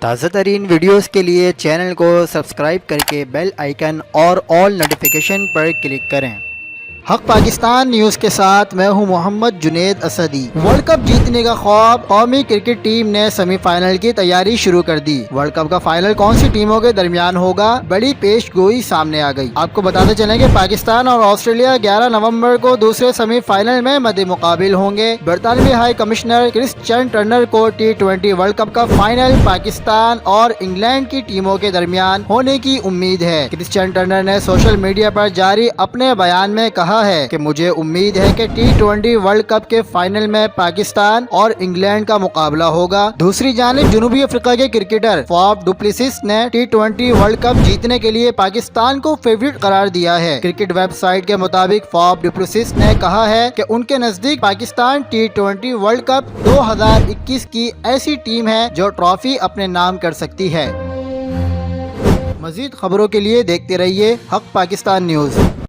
تازہ ترین ویڈیوز کے لیے چینل کو سبسکرائب کر کے بیل آئیکن اور آل نوٹیفیکیشن پر کلک کریں۔ حق پاکستان نیوز کے ساتھ میں ہوں محمد جنید اسدی۔ ورلڈ کپ جیتنے کا خواب، قومی کرکٹ ٹیم نے سیمی فائنل کی تیاری شروع کر دی۔ ورلڈ کپ کا فائنل کون سی ٹیموں کے درمیان ہوگا، بڑی پیش گوئی سامنے آ گئی۔ آپ کو بتاتے چلیں کہ پاکستان اور آسٹریلیا 11 نومبر کو دوسرے سیمی فائنل میں مد مقابل ہوں گے۔ برطانوی ہائی کمشنر کرسچین ٹرنر کو T20 ورلڈ کپ کا فائنل پاکستان اور انگلینڈ کی ٹیموں کے درمیان ہونے کی امید ہے۔ کرسچین ٹرنر نے سوشل میڈیا پر جاری اپنے بیان میں کہا ہے کہ مجھے امید ہے کہ T20 ورلڈ کپ کے فائنل میں پاکستان اور انگلینڈ کا مقابلہ ہوگا۔ دوسری جانب جنوبی افریقہ کے کرکٹر فاف ڈو پلیسس نے T20 ورلڈ کپ جیتنے کے لیے پاکستان کو فیورٹ قرار دیا ہے۔ کرکٹ ویب سائٹ کے مطابق فاف ڈو پلیسس نے کہا ہے کہ ان کے نزدیک پاکستان T20 ورلڈ کپ 2021 کی ایسی ٹیم ہے جو ٹرافی اپنے نام کر سکتی ہے۔ مزید خبروں کے لیے دیکھتے رہیے حق پاکستان نیوز۔